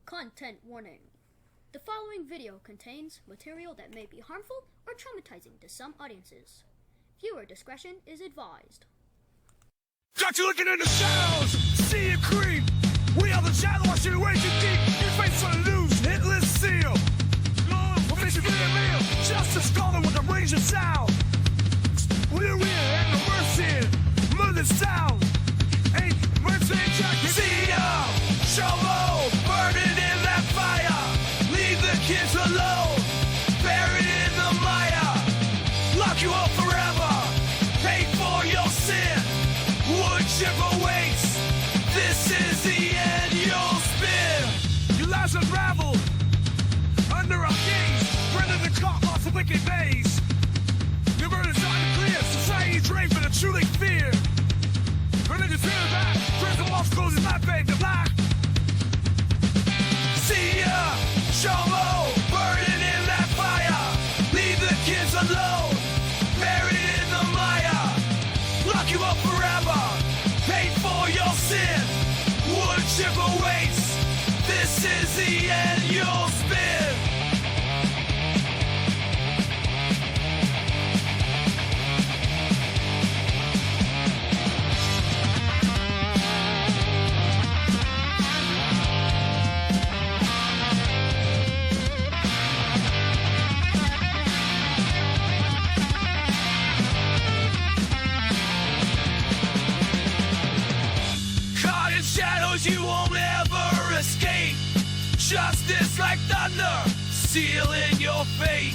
Content warning. The following video contains material that may be harmful or traumatizing to some audiences. Viewer discretion is advised. Got you looking in the shadows, see it creep. We are the shadow, I should way too deep. Your face on the loose, hit list seal. We're fishing for the meal, just a scholar with a range of sound. We're in and the worst here, mother sound. Ain't mercy jacket. See ya, shovel, burning in that fire. Leave the kids alone, buried in the mire. Lock you up forever, pay for your sin. Wood chip awaits, this is the end you'll spin. Your lives unraveled, under our gaze. Brendan the caught lost the wicked maze. Your murder's unclear, society drained for the truly fear. Religion's feeling back, turns the walls closes my babe to black. See ya, shovel, burning in that fire. Leave the kids alone, buried in the mire. Lock you up forever, pay for your sin. Wood chip awaits, this is the end you'll spin. Shadows you won't ever escape. Justice like thunder, sealing your fate.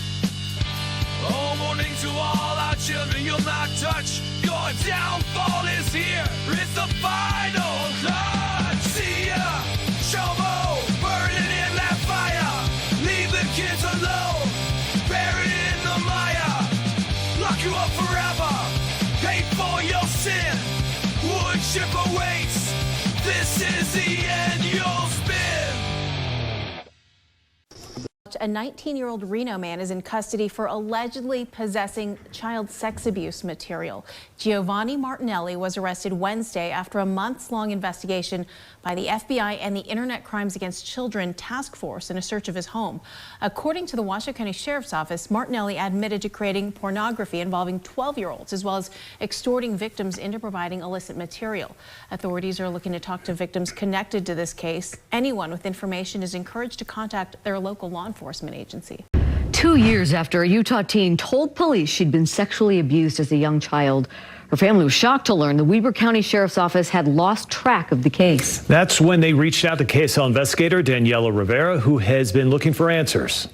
Oh, warning to all our children you'll not touch. Your downfall is here, it's the final cut. See ya, shovel, burning in that fire. Leave the kids alone, buried in the mire. Lock you up forever, pay for your sin. Wood chip awaits, this is the end you'll spin. A 19-year-old Reno man is in custody for allegedly possessing child sex abuse material. Giovanni Martinelli was arrested Wednesday after a months-long investigation by the FBI and the Internet Crimes Against Children Task Force in a search of his home. According to the Washoe County Sheriff's Office, Martinelli admitted to creating pornography involving 12-year-olds as well as extorting victims into providing illicit material. Authorities are looking to talk to victims connected to this case. Anyone with information is encouraged to contact their local law enforcement agency. 2 years after a Utah teen told police she'd been sexually abused as a young child, her family was shocked to learn the Weber County Sheriff's Office had lost track of the case. That's when they reached out to KSL investigator Daniela Rivera, who has been looking for answers.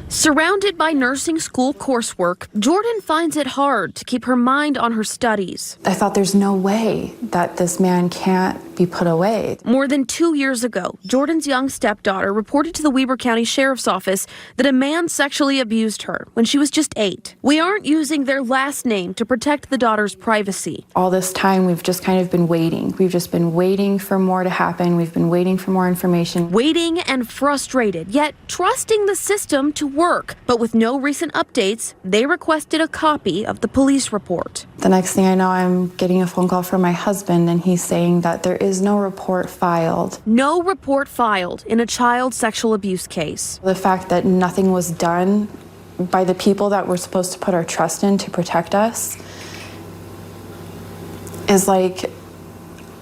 Surrounded by nursing school coursework, Jordan finds it hard to keep her mind on her studies. I thought there's no way that this man can't be put away. More than 2 years ago, Jordan's young stepdaughter reported to the Weber County Sheriff's Office that a man sexually abused her when she was just 8. We aren't using their last name to protect the daughter's privacy. All this time, we've just kind of been waiting. We've just been waiting for more to happen. We've been waiting for more information. Waiting and frustrated, yet trusting the system to work. But with no recent updates, they requested a copy of the police report. The next thing I know, I'm getting a phone call from my husband, and he's saying that there is no report filed. No report filed in a child sexual abuse case. The fact that nothing was done by the people that we're supposed to put our trust in to protect us is like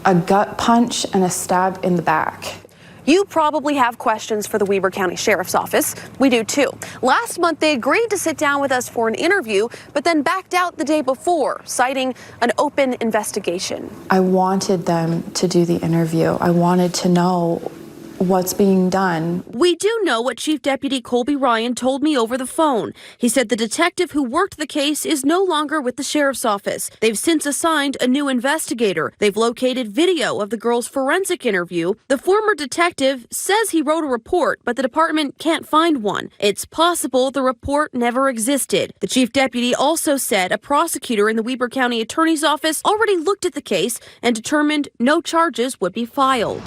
a gut punch and a stab in the back. You probably have questions for the Weber County Sheriff's Office. We do too. Last month, they agreed to sit down with us for an interview, but then backed out the day before, citing an open investigation. I wanted them to do the interview. I wanted to know what's being done. We do know what Chief Deputy Colby Ryan told me over the phone. He said the detective who worked the case is no longer with the Sheriff's Office. They've since assigned a new investigator. They've located video of the girl's forensic interview. The former detective says he wrote a report, but the department can't find one. It's possible the report never existed. The Chief Deputy also said a prosecutor in the Weber County Attorney's Office already looked at the case and determined no charges would be filed.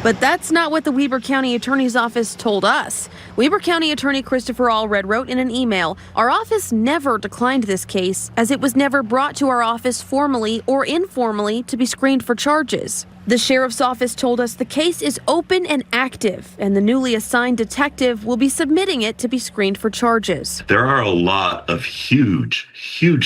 But that's not what the Weber County Attorney's Office told us. Weber County Attorney Christopher Allred wrote in an email, "Our office never declined this case as it was never brought to our office formally or informally to be screened for charges." The sheriff's office told us the case is open and active, and the newly assigned detective will be submitting it to be screened for charges. There are a lot of huge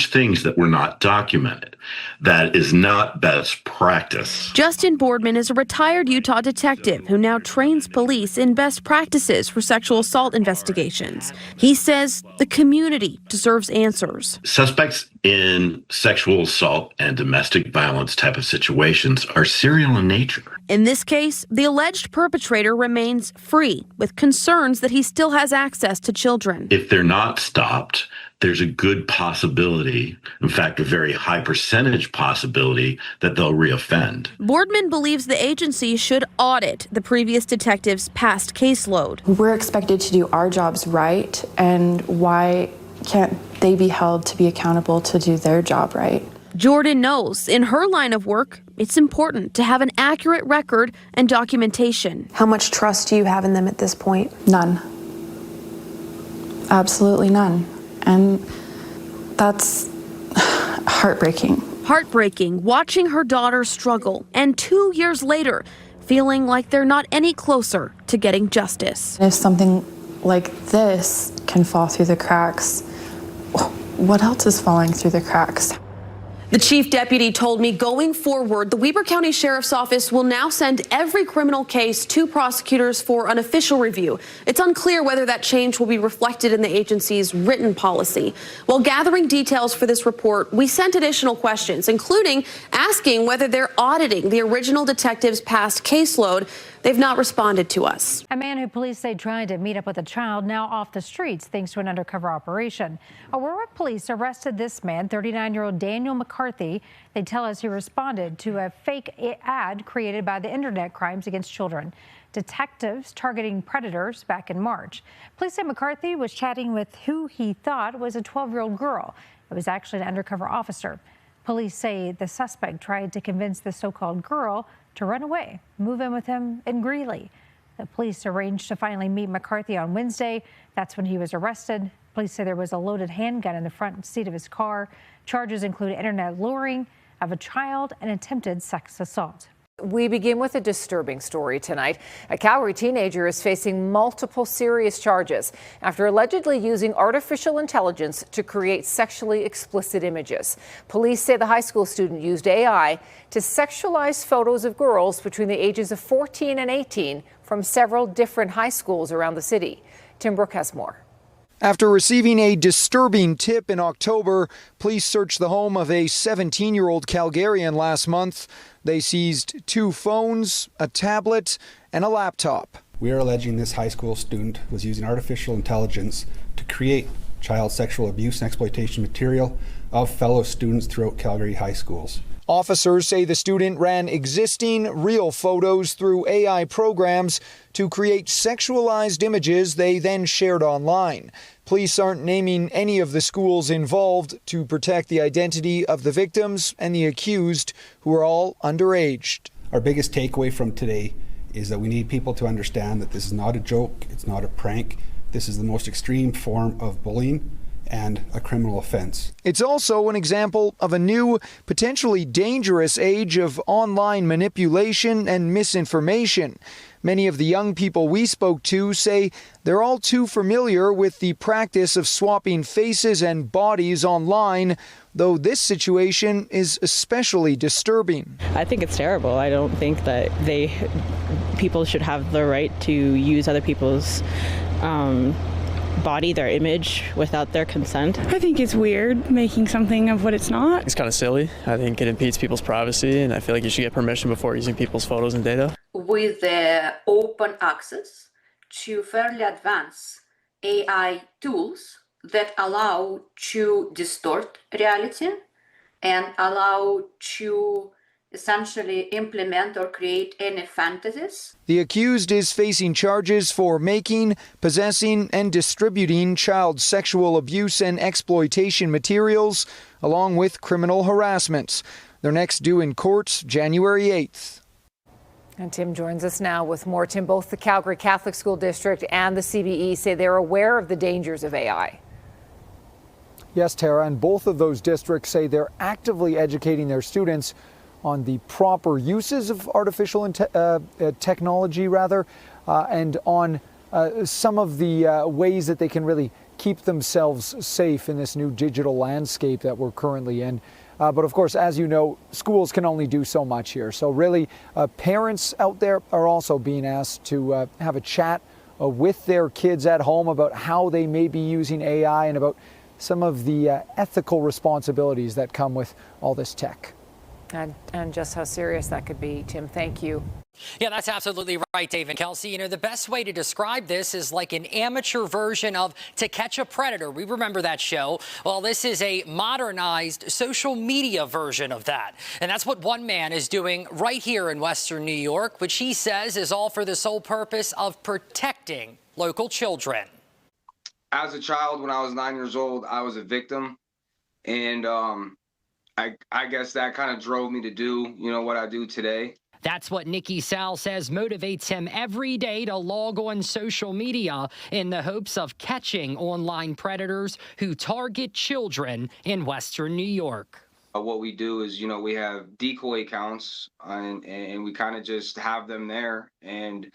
things that were not documented. That is not best practice. Justin Boardman is a retired Utah detective who now trains police in best practices for sexual assault investigations. He says the community deserves answers. Suspects in sexual assault and domestic violence type of situations are serial in nature. In this case, the alleged perpetrator remains free, with concerns that he still has access to children. If they're not stopped, there's a good possibility, in fact, a very high percentage possibility, that they'll reoffend. Boardman believes the agency should audit the previous detective's past caseload. We're expected to do our jobs right, and why can't they be held to be accountable to do their job right? Jordan knows in her line of work, it's important to have an accurate record and documentation. How much trust do you have in them at this point? None. Absolutely none. And that's heartbreaking. Heartbreaking watching her daughter struggle, and 2 years later, feeling like they're not any closer to getting justice. If something like this can fall through the cracks, what else is falling through the cracks? The chief deputy told me going forward, the Weber County Sheriff's Office will now send every criminal case to prosecutors for an official review. It's unclear whether that change will be reflected in the agency's written policy. While gathering details for this report, we sent additional questions, including asking whether they're auditing the original detective's past caseload. They've not responded to us. A man who police say tried to meet up with a child now off the streets thanks to an undercover operation. Aurora police arrested this man, 39-year-old Daniel McCarthy. They tell us he responded to a fake ad created by the Internet Crimes Against Children. Detectives targeting predators back in March. Police say McCarthy was chatting with who he thought was a 12-year-old girl. It was actually an undercover officer. Police say the suspect tried to convince the so-called girl to run away, move in with him in Greeley. The police arranged to finally meet McCarthy on Wednesday. That's when he was arrested. Police say there was a loaded handgun in the front seat of his car. Charges include internet luring of a child and attempted sex assault. We begin with a disturbing story tonight. A Calgary teenager is facing multiple serious charges after allegedly using artificial intelligence to create sexually explicit images. Police say the high school student used AI to sexualize photos of girls between the ages of 14 and 18 from several different high schools around the city. Tim Brooke has more. After receiving a disturbing tip in October, police searched the home of a 17-year-old Calgarian last month. They seized 2 phones, a tablet, and a laptop. We are alleging this high school student was using artificial intelligence to create child sexual abuse and exploitation material of fellow students throughout Calgary high schools. Officers say the student ran existing, real photos through AI programs to create sexualized images they then shared online. Police aren't naming any of the schools involved to protect the identity of the victims and the accused, who are all underage. Our biggest takeaway from today is that we need people to understand that this is not a joke, it's not a prank. This is the most extreme form of bullying and a criminal offense. It's also an example of a new, potentially dangerous age of online manipulation and misinformation. Many of the young people we spoke to say they're all too familiar with the practice of swapping faces and bodies online, though this situation is especially disturbing. I think it's terrible. I don't think that people should have the right to use other people's body, their image, without their consent. I think it's weird making something of what it's not. It's kind of silly. I think it impedes people's privacy, and I feel like you should get permission before using people's photos and data. With the open access to fairly advanced AI tools that allow to distort reality and allow to essentially implement or create any fantasies. The accused is facing charges for making, possessing, and distributing child sexual abuse and exploitation materials, along with criminal harassment. They're next due in court January 8th. And Tim joins us now with more. Tim, both the Calgary Catholic School District and the CBE say they're aware of the dangers of AI. Yes, Tara, and both of those districts say they're actively educating their students on the proper uses of artificial technology, and on some of the ways that they can really keep themselves safe in this new digital landscape that we're currently in. But of course, as you know, schools can only do so much here. So really, parents out there are also being asked to have a chat with their kids at home about how they may be using AI and about some of the ethical responsibilities that come with all this tech. And just how serious that could be. Tim, thank you. Yeah, that's absolutely right, Dave and Kelsey. You know, the best way to describe this is like an amateur version of To Catch a Predator. We remember that show. Well, this is a modernized social media version of that. And that's what one man is doing right here in Western New York, which he says is all for the sole purpose of protecting local children. As a child, when I was 9 years old, I was a victim. And I guess that kind of drove me to do, what I do today. That's what Nicky Sal says motivates him every day to log on social media in the hopes of catching online predators who target children in Western New York. What we do is, we have decoy accounts and we kind of just have them there, and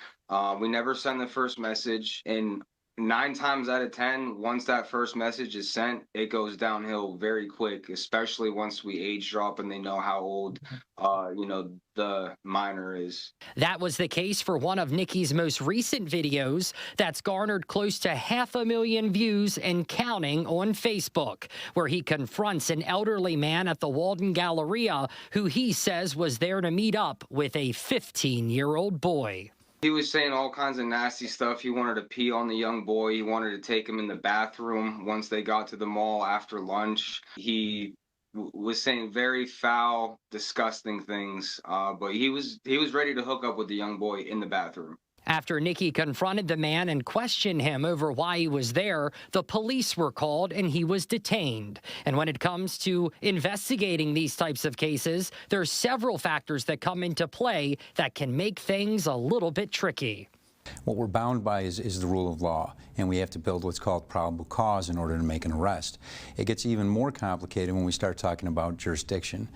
we never send the first message. And 9 times out of 10, once that first message is sent, it goes downhill very quick, especially once we age drop and they know how old, the minor is. That was the case for one of Nicky's most recent videos that's garnered close to 500,000 views and counting on Facebook, where he confronts an elderly man at the Walden Galleria who he says was there to meet up with a 15-year-old boy. He was saying all kinds of nasty stuff. He wanted to pee on the young boy. He wanted to take him in the bathroom once they got to the mall after lunch. He was saying very foul, disgusting things, but he was ready to hook up with the young boy in the bathroom. After Nicky confronted the man and questioned him over why he was there, the police were called and he was detained. And when it comes to investigating these types of cases, there are several factors that come into play that can make things a little bit tricky. What we're bound by is the rule of law, and we have to build what's called probable cause in order to make an arrest. It gets even more complicated when we start talking about jurisdiction.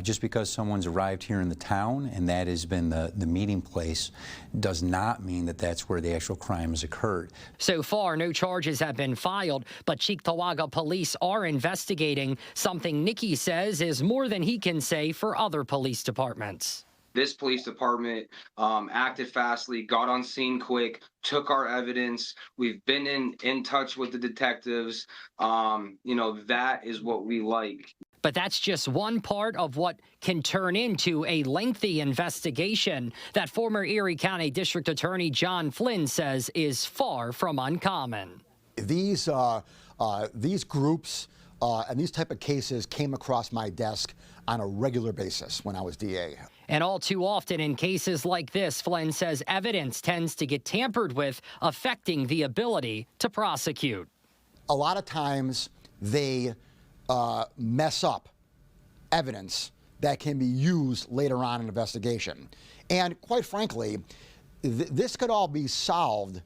Just because someone's arrived here in the town and that has been the meeting place does not mean that that's where the actual crime has occurred. So far, no charges have been filed, but Cheektowaga police are investigating something Nicky says is more than he can say for other police departments. This police department acted fastly, got on scene quick, took our evidence. We've been in touch with the detectives. That is what we like. But that's just one part of what can turn into a lengthy investigation that former Erie County District Attorney John Flynn says is far from uncommon. These groups and these type of cases came across my desk on a regular basis when I was DA. And all too often in cases like this, Flynn says evidence tends to get tampered with, affecting the ability to prosecute. A lot of times they mess up evidence that can be used later on in an investigation. And quite frankly, this could all be solved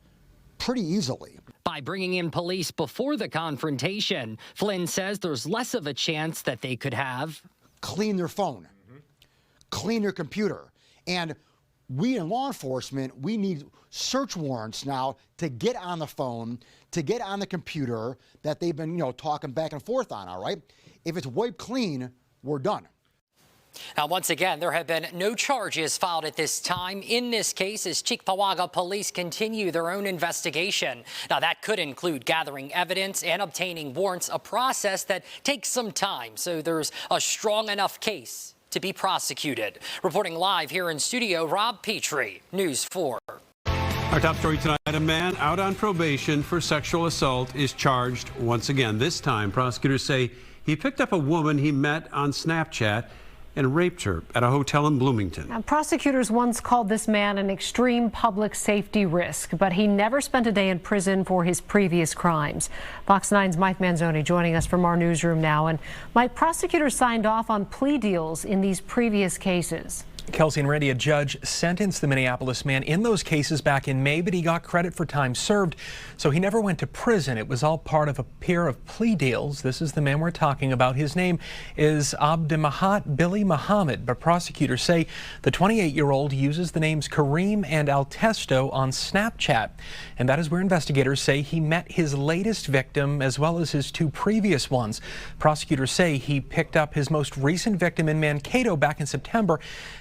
pretty easily. By bringing in police before the confrontation, Flynn says there's less of a chance that they could have clean their phone, clean their computer. And we in law enforcement, we need search warrants now to get on the phone, to get on the computer that they've been, talking back and forth on, all right? If it's wiped clean, we're done. Now, once again, there have been no charges filed at this time in this case as Cheektowaga police continue their own investigation. Now, that could include gathering evidence and obtaining warrants, a process that takes some time. So there's a strong enough case to be prosecuted. Reporting live here in studio, Rob Petrie, News 4. Our top story tonight, a man out on probation for sexual assault is charged once again. This time, prosecutors say he picked up a woman he met on Snapchat and raped her at a hotel in Bloomington. Now, prosecutors once called this man an extreme public safety risk, but he never spent a day in prison for his previous crimes. Fox 9's Mike Manzoni joining us from our newsroom now. And Mike, prosecutors signed off on plea deals in these previous cases. Kelsey and Randy, a judge sentenced the Minneapolis man in those cases back in May, but he got credit for time served, so he never went to prison. It was all part of a pair of plea deals. This is the man we're talking about. His name is Abdemahat Billy Muhammad, but prosecutors say the 28-year-old uses the names Kareem and Altesto on Snapchat, and that is where investigators say he met his latest victim as well as his two previous ones. Prosecutors say he picked up his most recent victim in Mankato back in September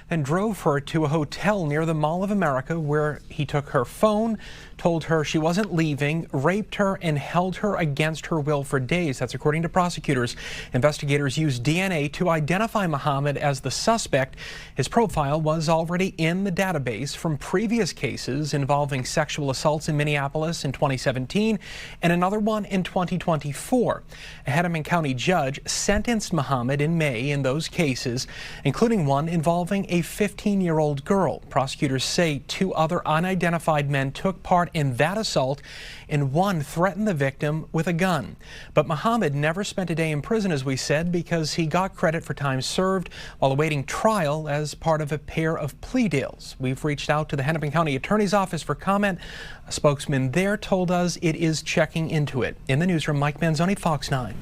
and drove her to a hotel near the Mall of America where he took her phone, told her she wasn't leaving, raped her, and held her against her will for days. That's according to prosecutors. Investigators used DNA to identify Muhammad as the suspect. His profile was already in the database from previous cases involving sexual assaults in Minneapolis in 2017 and another one in 2024. A Hennepin County judge sentenced Muhammad in May in those cases, including one involving a 15-year-old girl. Prosecutors say two other unidentified men took part in that assault, and one threatened the victim with a gun. But Muhammad never spent a day in prison, as we said, because he got credit for time served while awaiting trial as part of a pair of plea deals. We've reached out to the Hennepin County Attorney's Office for comment. A spokesman there told us it is checking into it. In the newsroom, Mike Manzoni, Fox 9.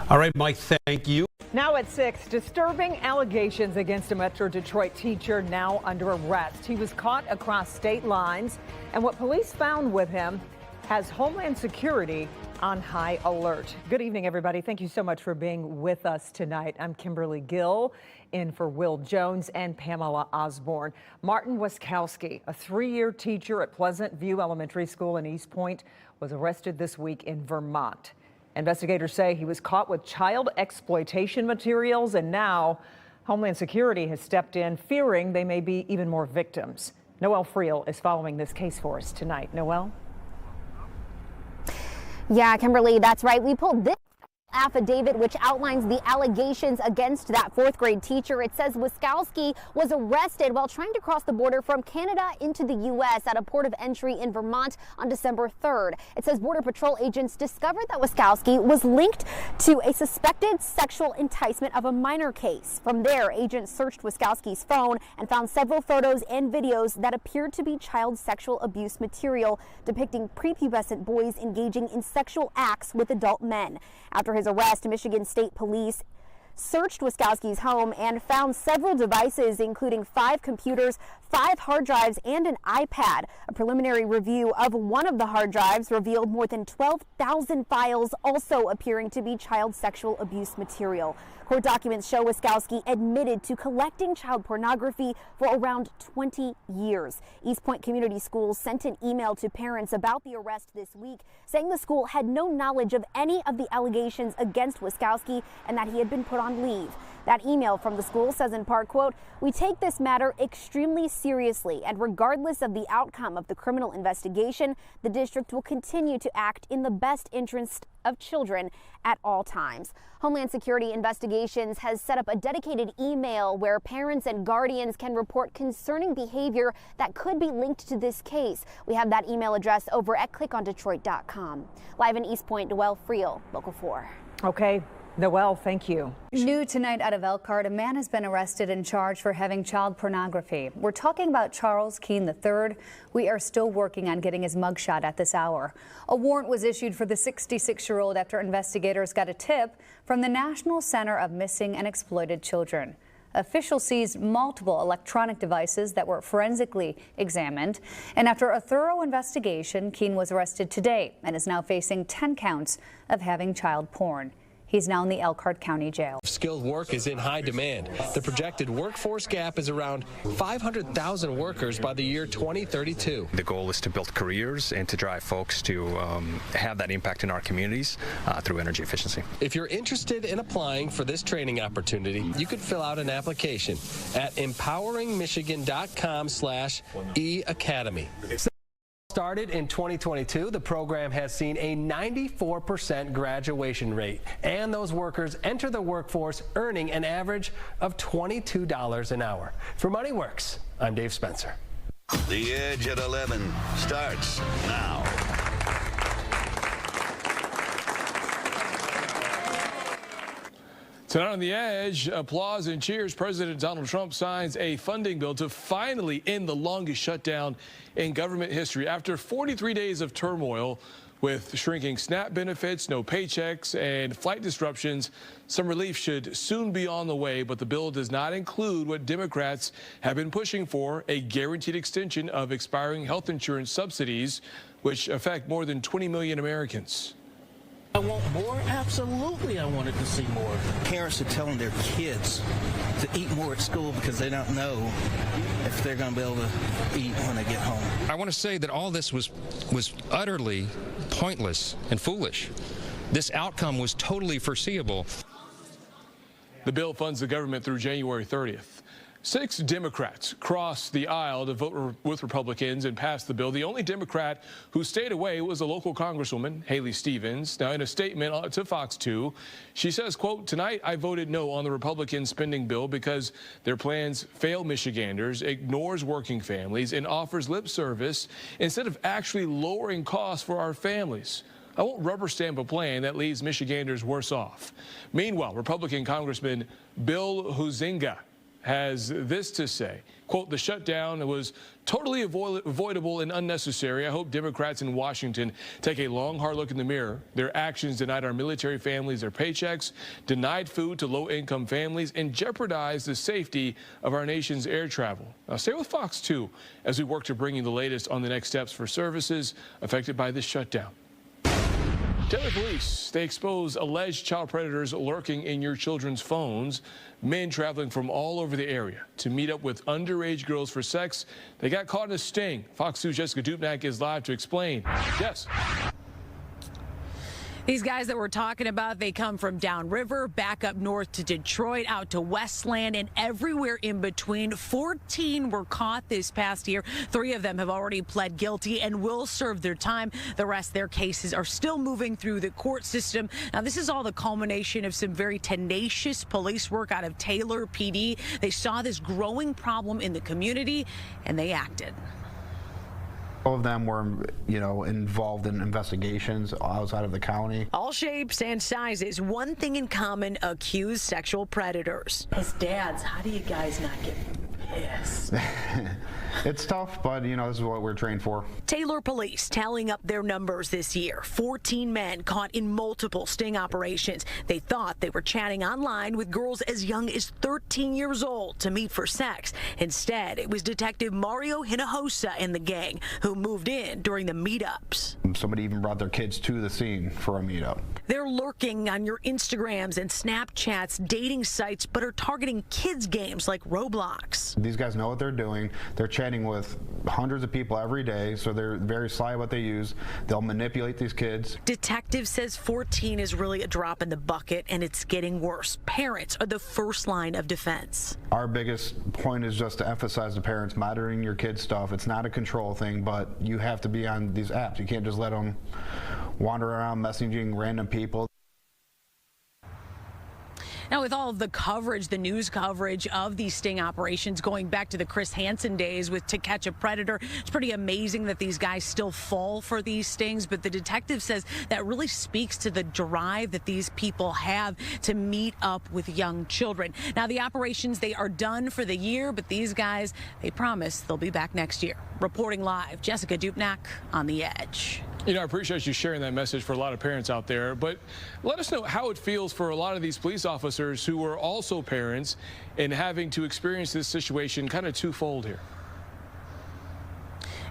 All right, Mike, thank you. Now at 6, disturbing allegations against a Metro Detroit teacher now under arrest. He was caught across state lines, and what police found with him has Homeland Security on high alert. Good evening, everybody. Thank you so much for being with us tonight. I'm Kimberly Gill, in for Will Jones and Pamela Osborne. Martin Waskowski, a 3-year teacher at Pleasant View Elementary School in East Point, was arrested this week in Vermont. Investigators say he was caught with child exploitation materials, and now Homeland Security has stepped in, fearing they may be even more victims. Noelle Friel is following this case for us tonight. Noelle? Yeah, Kimberly, that's right. We pulled this affidavit which outlines the allegations against that 4th grade teacher. It says Waskowski was arrested while trying to cross the border from Canada into the U.S. at a port of entry in Vermont on December 3rd. It says Border Patrol agents discovered that Waskowski was linked to a suspected sexual enticement of a minor case. From there, agents searched Waskowski's phone and found several photos and videos that appeared to be child sexual abuse material depicting prepubescent boys engaging in sexual acts with adult men. After his arrest, Michigan State Police searched Waskowski's home and found several devices, including 5 computers, 5 hard drives, and an iPad. A preliminary review of one of the hard drives revealed more than 12,000 files, also appearing to be child sexual abuse material. Court documents show Waskowski admitted to collecting child pornography for around 20 years. East Point Community Schools sent an email to parents about the arrest this week, saying the school had no knowledge of any of the allegations against Waskowski and that he had been put on leave. That email from the school says in part, quote, "We take this matter extremely seriously, and regardless of the outcome of the criminal investigation, the district will continue to act in the best interest of children at all times." Homeland Security Investigations has set up a dedicated email where parents and guardians can report concerning behavior that could be linked to this case. We have that email address over at clickondetroit.com. Live in East Point, Noelle Friel, Local 4. Okay. Noelle, thank you. New tonight out of Elkhart, a man has been arrested and charged for having child pornography. We're talking about Charles Keene III. We are still working on getting his mugshot at this hour. A warrant was issued for the 66-year-old after investigators got a tip from the National Center of Missing and Exploited Children. Officials seized multiple electronic devices that were forensically examined. And after a thorough investigation, Keene was arrested today and is now facing 10 counts of having child porn. He's now in the Elkhart County Jail. Skilled work is in high demand. The projected workforce gap is around 500,000 workers by the year 2032. The goal is to build careers and to drive folks to have that impact in our communities through energy efficiency. If you're interested in applying for this training opportunity, you could fill out an application at empoweringmichigan.com/eacademy. Started in 2022, the program has seen a 94% graduation rate, and those workers enter the workforce earning an average of $22 an hour. For MoneyWorks, I'm Dave Spencer. The Edge at 11 starts now. Tonight on The Edge, applause and cheers. President Donald Trump signs a funding bill to finally end the longest shutdown in government history. After 43 days of turmoil with shrinking SNAP benefits, no paychecks, and flight disruptions, some relief should soon be on the way, but the bill does not include what Democrats have been pushing for, a guaranteed extension of expiring health insurance subsidies, which affect more than 20 million Americans. I want more? Absolutely, I wanted to see more. Parents are telling their kids to eat more at school because they don't know if they're going to be able to eat when they get home. I want to say that all this was utterly pointless and foolish. This outcome was totally foreseeable. The bill funds the government through January 30th. 6 Democrats crossed the aisle to vote with Republicans and passed the bill. The only Democrat who stayed away was a local Congresswoman, Haley Stevens. Now, in a statement to Fox 2, she says, quote, "Tonight I voted no on the Republican spending bill because their plans fail Michiganders, ignores working families, and offers lip service instead of actually lowering costs for our families. I won't rubber stamp a plan that leaves Michiganders worse off." Meanwhile, Republican Congressman Bill Huizenga has this to say, quote, "The shutdown was totally avoidable and unnecessary. I hope Democrats in Washington take a long, hard look in the mirror. Their actions denied our military families their paychecks, denied food to low-income families, and jeopardized the safety of our nation's air travel." Now, stay with Fox 2 as we work to bring you the latest on the next steps for services affected by this shutdown. Taylor police, they expose alleged child predators lurking in your children's phones. Men traveling from all over the area to meet up with underage girls for sex. They got caught in a sting. Fox 2's Jessica Dupnack is live to explain. Yes. These guys that we're talking about, they come from downriver, back up north to Detroit, out to Westland, and everywhere in between. 14 were caught this past year. 3 of them have already pled guilty and will serve their time. The rest of their cases are still moving through the court system. Now, this is all the culmination of some very tenacious police work out of Taylor PD. They saw this growing problem in the community, and they acted. All of them were, involved in investigations outside of the county. All shapes and sizes, one thing in common, accused sexual predators. As dads, how do you guys not get pissed? It's tough, but, this is what we're trained for. Taylor police tallying up their numbers this year. 14 men caught in multiple sting operations. They thought they were chatting online with girls as young as 13 years old to meet for sex. Instead, it was Detective Mario Hinojosa and the gang who moved in during the meetups. Somebody even brought their kids to the scene for a meetup. They're lurking on your Instagrams and Snapchats, dating sites, but are targeting kids' games like Roblox. These guys know what they're doing. They're chatting with hundreds of people every day, so they're very sly what they use. They'll manipulate these kids. Detective says 14 is really a drop in the bucket, and it's getting worse. Parents are the first line of defense. Our biggest point is just to emphasize to parents monitoring your kids' stuff. It's not a control thing, but you have to be on these apps. You can't just let them wander around messaging random people. Now, with all of the coverage, the news coverage of these sting operations going back to the Chris Hansen days with To Catch a Predator, it's pretty amazing that these guys still fall for these stings. But the detective says that really speaks to the drive that these people have to meet up with young children. Now, the operations, they are done for the year, but these guys, they promise they'll be back next year. Reporting live, Jessica Dupnack on The Edge. I appreciate you sharing that message for a lot of parents out there, but let us know how it feels for a lot of these police officers who are also parents and having to experience this situation kind of twofold here.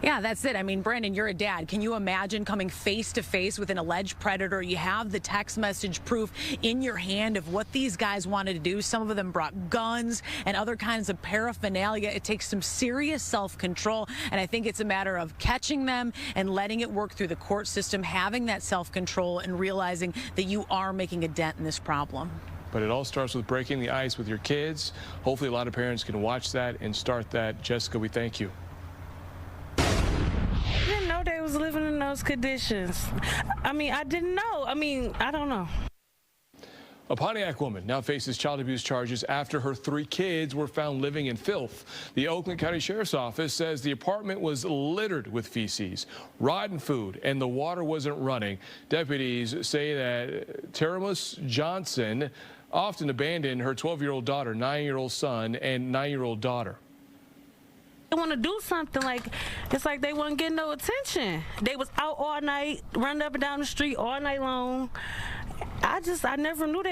Yeah, that's it. I mean, Brandon, you're a dad. Can you imagine coming face to face with an alleged predator? You have the text message proof in your hand of what these guys wanted to do. Some of them brought guns and other kinds of paraphernalia. It takes some serious self-control, and I think it's a matter of catching them and letting it work through the court system, having that self-control and realizing that you are making a dent in this problem. But it all starts with breaking the ice with your kids. Hopefully a lot of parents can watch that and start that. Jessica, we thank you. I didn't know they was living in those conditions. I didn't know. I don't know. A Pontiac woman now faces child abuse charges after her 3 kids were found living in filth. The Oakland County Sheriff's Office says the apartment was littered with feces, rotten food, and the water wasn't running. Deputies say that Teramus Johnson often abandoned her 12-year-old daughter, 9-year-old son, and 9-year-old daughter. They want to do something, like it's like they weren't getting no attention. They was out all night, running up and down the street all night long. I never knew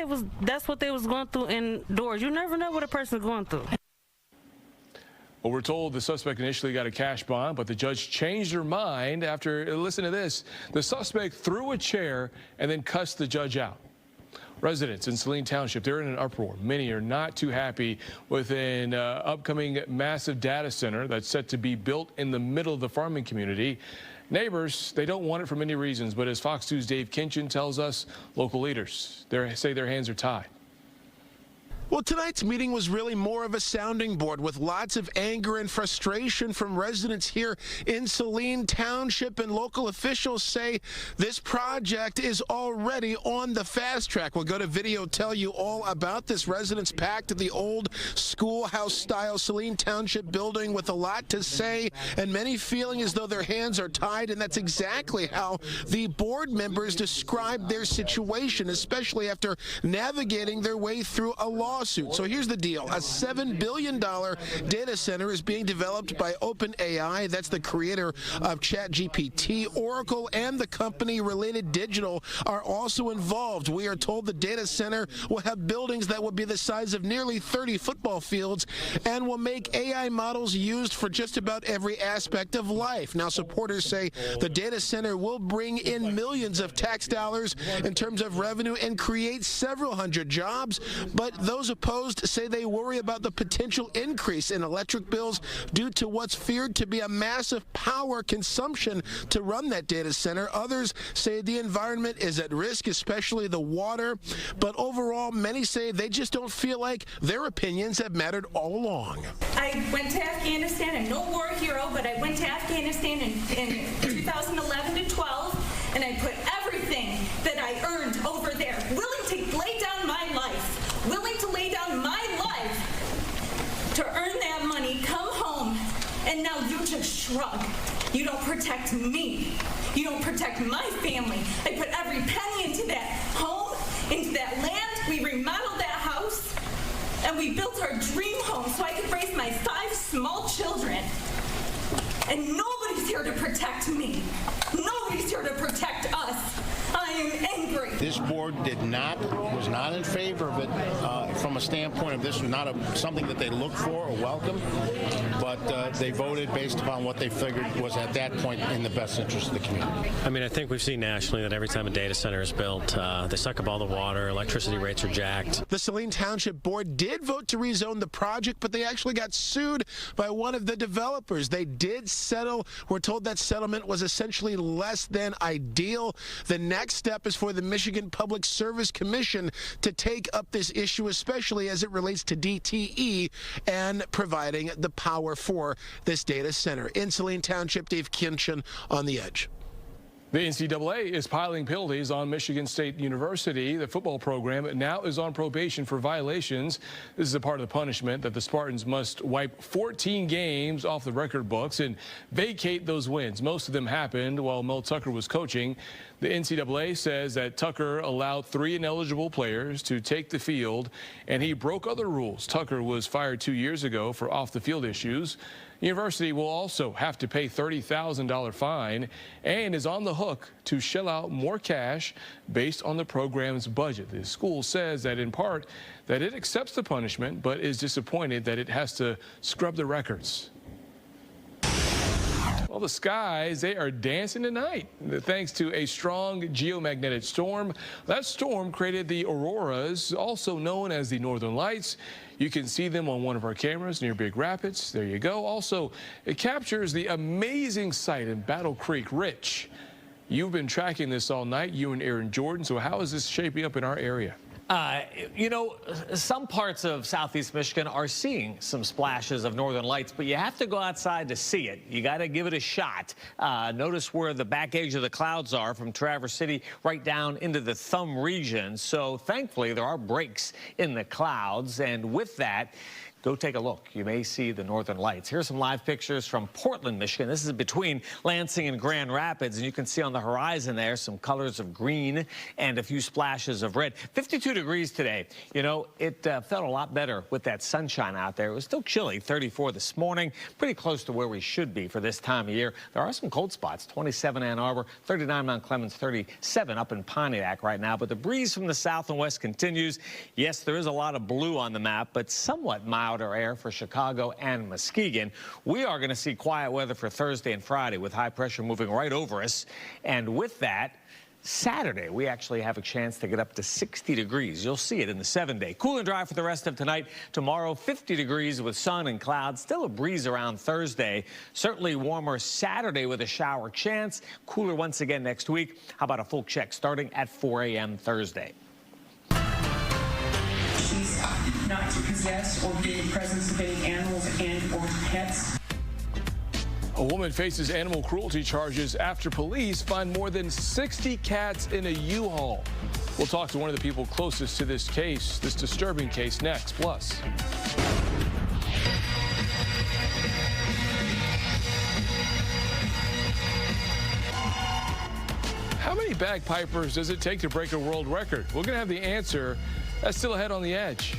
that's what they was going through indoors. You never know what a person's going through. Well, we're told the suspect initially got a cash bond, but the judge changed her mind after, listen to this, the suspect threw a chair and then cussed the judge out. Residents in Saline Township, they're in an uproar. Many are not too happy with an upcoming massive data center that's set to be built in the middle of the farming community. Neighbors, they don't want it for many reasons, but as Fox 2's Dave Kinchin tells us, local leaders say their hands are tied. Well, tonight's meeting was really more of a sounding board with lots of anger and frustration from residents here in Saline Township, and local officials say this project is already on the fast track. We'll go to video, tell you all about this. Residents packed the old schoolhouse-style Saline Township building with a lot to say, and many feeling as though their hands are tied, and that's exactly how the board members described their situation, especially after navigating their way through a lawsuit. So here's the deal. A $7 billion data center is being developed by OpenAI. That's the creator of ChatGPT. Oracle and the company Related Digital are also involved. We are told the data center will have buildings that will be the size of nearly 30 football fields and will make AI models used for just about every aspect of life. Now, supporters say the data center will bring in millions of tax dollars in terms of revenue and create several hundred jobs, but those opposed say they worry about the potential increase in electric bills due to what's feared to be a massive power consumption to run that data center. Others say the environment is at risk, especially the water. But overall, many say they just don't feel like their opinions have mattered all along. I went to Afghanistan. I'm no war hero, but I went to Afghanistan in 2011 to 12, and I put everything that I earned over there, willing to lay down my life, willing to lay down my life to earn that money, come home, and now you just shrug. You don't protect me. You don't protect my family. I put every penny into that home, into that land. We remodeled that house, and we built our dream home so I could raise my 5 small children. And nobody's here to protect me. Nobody's here to protect us. I am angry. This board was not in favor of it from a standpoint of this was not something that they looked for or welcome, but they voted based upon what they figured was at that point in the best interest of the community. I mean, I think we've seen nationally that every time a data center is built, they suck up all the water, electricity rates are jacked. The Saline Township Board did vote to rezone the project, but they actually got sued by one of the developers. They did settle. We're told that settlement was essentially less than ideal. The next step is for the Michigan Public Service Commission to take up this issue, especially as it relates to DTE and providing the power for this data center. In Saline Township, Dave Kinchin on The Edge. The NCAA is piling penalties on Michigan State University. The football program now is on probation for violations. This is a part of the punishment that the Spartans must wipe 14 games off the record books and vacate those wins. Most of them happened while Mel Tucker was coaching. The NCAA says that Tucker allowed 3 ineligible players to take the field, and he broke other rules. Tucker was fired 2 years ago for off-the-field issues. University will also have to pay $30,000 fine and is on the hook to shell out more cash based on the program's budget. The school says that in part that it accepts the punishment but is disappointed that it has to scrub the records. Well, the skies, they are dancing tonight thanks to a strong geomagnetic storm. That storm created the auroras, also known as the northern lights. You can see them on one of our cameras near Big Rapids. There you go. Also, it captures the amazing sight in Battle Creek. Rich, you've been tracking this all night, you and Aaron Jordan. So how is this shaping up in our area? You know, some parts of southeast Michigan are seeing some splashes of northern lights, but you have to go outside to see it. You got to give it a shot. Notice where the back edge of the clouds are from Traverse City right down into the Thumb region. So thankfully, there are breaks in the clouds. And with that Go take a look. You may see the northern lights. Here's some live pictures from Portland, Michigan. This is between Lansing and Grand Rapids, and you can see on the horizon there some colors of green and a few splashes of red. 52 degrees today. You know, it felt a lot better with that sunshine out there. It was still chilly, 34 this morning, pretty close to where we should be for this time of year. There are some cold spots, 27 Ann Arbor, 39 Mount Clemens, 37 up in Pontiac right now, but the breeze from the south and west continues. Yes, there is a lot of blue on the map, but somewhat milder air for Chicago and Muskegon. We are going to see quiet weather for Thursday and Friday with high pressure moving right over us. And with that, Saturday, we actually have a chance to get up to 60 degrees. You'll see it in the 7-day. Cool and dry for the rest of tonight. Tomorrow, 50 degrees with sun and clouds. Still a breeze around Thursday. Certainly warmer Saturday with a shower chance. Cooler once again next week. How about a full check starting at 4 a.m. Thursday? She's not to possess or be in the presence of any animals and or pets. A woman faces animal cruelty charges after police find more than 60 cats in a U-Haul. We'll talk to one of the people closest to this case, this disturbing case, next. Plus, how many bagpipers does it take to break a world record? We're going to have the answer. That's still ahead on The Edge.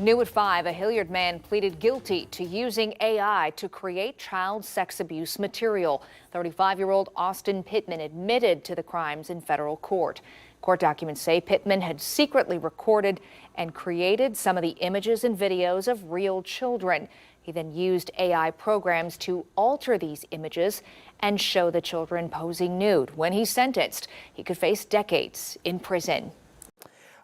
New at 5, a Hilliard man pleaded guilty to using AI to create child sex abuse material. 35-year-old Austin Pittman admitted to the crimes in federal court. Court documents say Pittman had secretly recorded and created some of the images and videos of real children. He then used AI programs to alter these images and show the children posing nude. When he's sentenced, he could face decades in prison.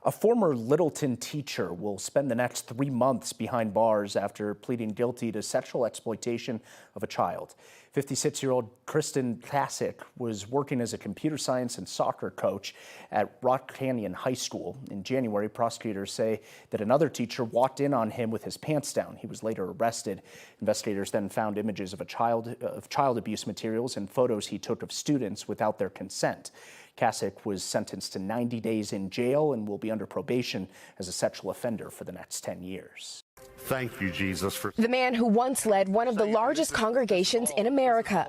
A former Littleton teacher will spend the next 3 months behind bars after pleading guilty to sexual exploitation of a child. 56-year-old Kristen Kasich was working as a computer science and soccer coach at Rock Canyon High School. In January, prosecutors say that another teacher walked in on him with his pants down. He was later arrested. Investigators then found images of child abuse materials and photos he took of students without their consent. Kasich was sentenced to 90 days in jail and will be under probation as a sexual offender for the next 10 years. Thank you, Jesus, for the man who once led one of the largest congregations in America.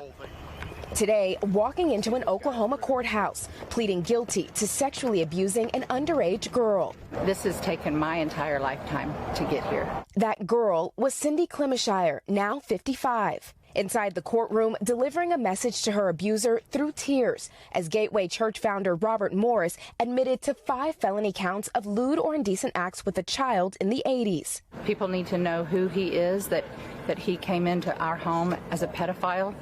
Today, walking into an Oklahoma courthouse, pleading guilty to sexually abusing an underage girl. This has taken my entire lifetime to get here. That girl was Cindy Clemishire, now 55. Inside the courtroom, delivering a message to her abuser through tears, as Gateway Church founder Robert Morris admitted to 5 felony counts of lewd or indecent acts with a child in the 80s. People need to know who he is, that he came into our home as a pedophile,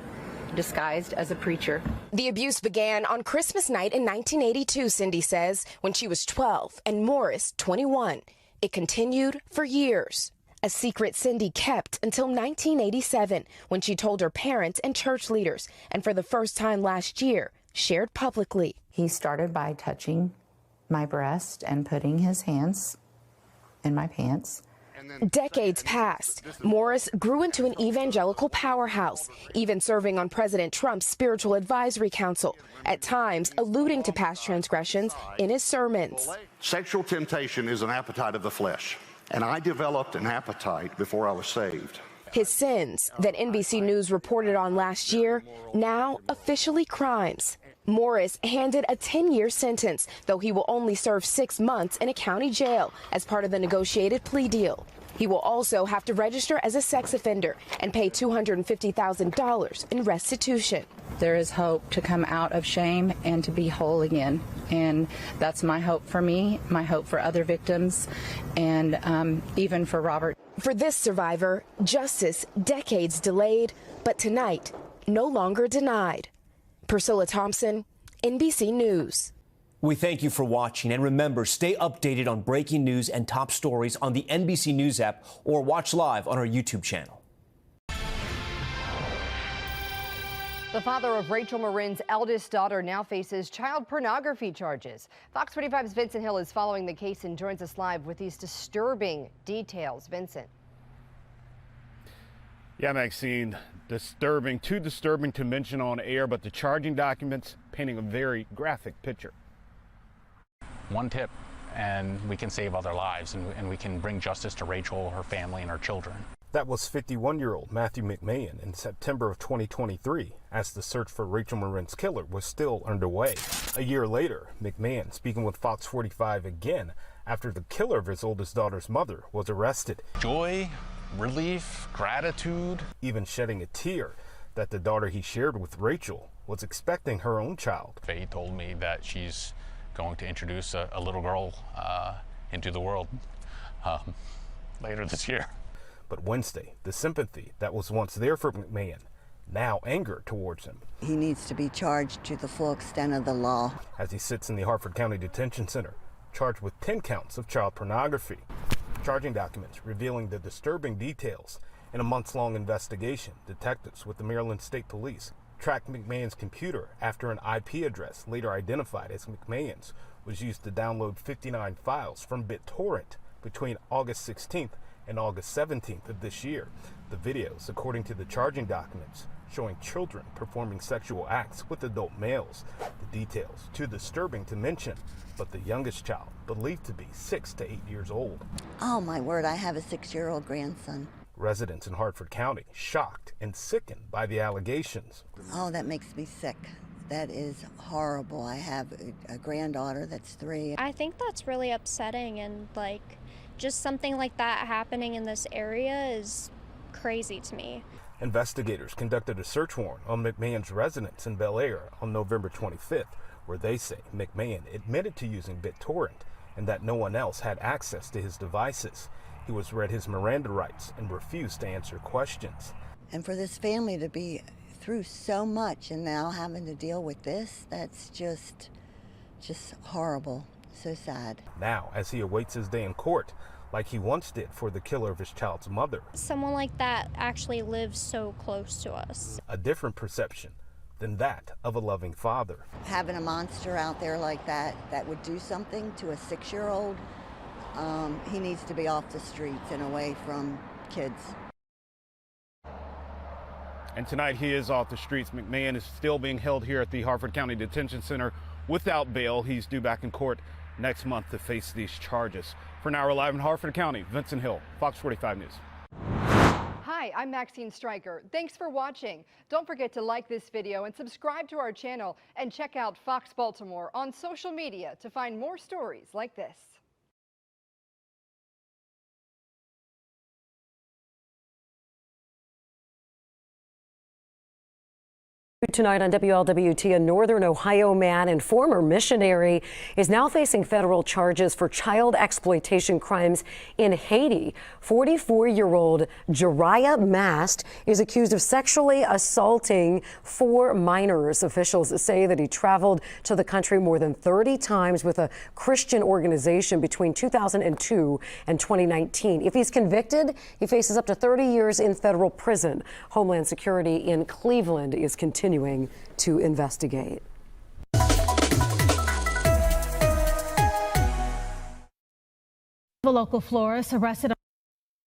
disguised as a preacher. The abuse began on Christmas night in 1982, Cindy says, when she was 12 and Morris 21. It continued for years. A secret Cindy kept until 1987, when she told her parents and church leaders, and for the first time last year, shared publicly. He started by touching my breast and putting his hands in my pants. Decades passed. Morris grew into an evangelical powerhouse, even serving on President Trump's Spiritual Advisory Council, at times alluding to past transgressions in his sermons. Sexual temptation is an appetite of the flesh. And I developed an appetite before I was saved. His sins that NBC News reported on last year, now officially crimes. Morris handed a 10-year sentence, though he will only serve 6 months in a county jail as part of the negotiated plea deal. He will also have to register as a sex offender and pay $250,000 in restitution. There is hope to come out of shame and to be whole again. And that's my hope for me, my hope for other victims, and even for Robert. For this survivor, justice decades delayed, but tonight, no longer denied. Priscilla Thompson, NBC News. We thank you for watching, and remember, stay updated on breaking news and top stories on the NBC News app or watch live on our YouTube channel. The father of Rachel Marin's eldest daughter now faces child pornography charges. Fox 45's Vincent Hill is following the case and joins us live with these disturbing details. Vincent. Yeah, Maxine, too disturbing to mention on air, but the charging documents painting a very graphic picture. One tip and we can save other lives, and we can bring justice to Rachel, her family, and her children. That was 51-year-old Matthew McMahon in September of 2023, as the search for Rachel Marin's killer was still underway. A year later, McMahon speaking with Fox 45 again after the killer of his oldest daughter's mother was arrested. Joy, relief, gratitude. Even shedding a tear that the daughter he shared with Rachel was expecting her own child. Faye told me that she's going to introduce a little girl into the world later this year. But Wednesday, the sympathy that was once there for McMahon, now anger towards him. He needs to be charged to the full extent of the law. As he sits in the Harford County Detention Center, charged with 10 counts of child pornography. Charging documents revealing the disturbing details. In a months-long investigation, detectives with the Maryland State Police tracked McMahon's computer after an IP address later identified as McMahon's was used to download 59 files from BitTorrent between August 16th and August 17th of this year. The videos, according to the charging documents, showing children performing sexual acts with adult males. The details too disturbing to mention, but the youngest child, believed to be 6 to 8 years old. Oh my word, I have a 6-year-old grandson. Residents in Hartford County shocked and sickened by the allegations. Oh, that makes me sick. That is horrible. I have a granddaughter that's 3. I think that's really upsetting, and just something like that happening in this area is crazy to me. Investigators conducted a search warrant on McMahon's residence in Bel Air on November 25th, where they say McMahon admitted to using BitTorrent and that no one else had access to his devices. He was read his Miranda rights and refused to answer questions. And for this family to be through so much and now having to deal with this, that's just horrible. So sad. Now, as he awaits his day in court, like he once did for the killer of his child's mother. Someone like that actually lives so close to us. A different perception than that of a loving father. Having a monster out there like that would do something to a 6-year-old, he needs to be off the streets and away from kids. And tonight he is off the streets. McMahon is still being held here at the Harford County Detention Center without bail. He's due back in court next month to face these charges. For now, we're live in Harford County. Vincent Hill, Fox 45 News. Hi, I'm Maxine Stryker. Thanks for watching. Don't forget to like this video and subscribe to our channel, and check out Fox Baltimore on social media to find more stories like this. Tonight on WLWT, a Northern Ohio man and former missionary is now facing federal charges for child exploitation crimes in Haiti. 44-year-old Jariah Mast is accused of sexually assaulting 4 minors. Officials say that he traveled to the country more than 30 times with a Christian organization between 2002 and 2019. If he's convicted, he faces up to 30 years in federal prison. Homeland Security in Cleveland is continuing to investigate. The local florist arrested on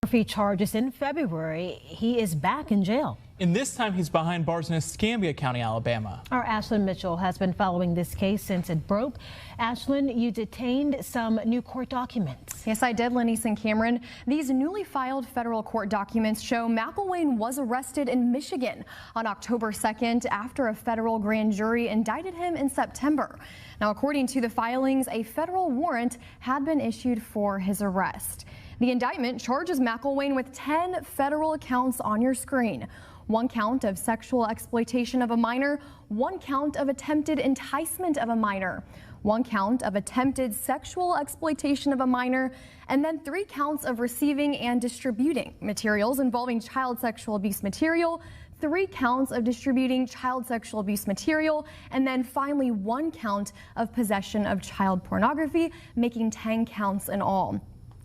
pornography charges in February. He is back in jail. And this time he's behind bars in Escambia County, Alabama. Our Ashlyn Mitchell has been following this case since it broke. Ashlyn, you detained some new court documents. Yes, I did, Lenise and Cameron. These newly filed federal court documents show McElwain was arrested in Michigan on October 2nd after a federal grand jury indicted him in September. Now, according to the filings, a federal warrant had been issued for his arrest. The indictment charges McElwain with 10 federal counts on your screen. 1 count of sexual exploitation of a minor, 1 count of attempted enticement of a minor, 1 count of attempted sexual exploitation of a minor, and then 3 counts of receiving and distributing materials involving child sexual abuse material, 3 counts of distributing child sexual abuse material, and then finally 1 count of possession of child pornography, making 10 counts in all.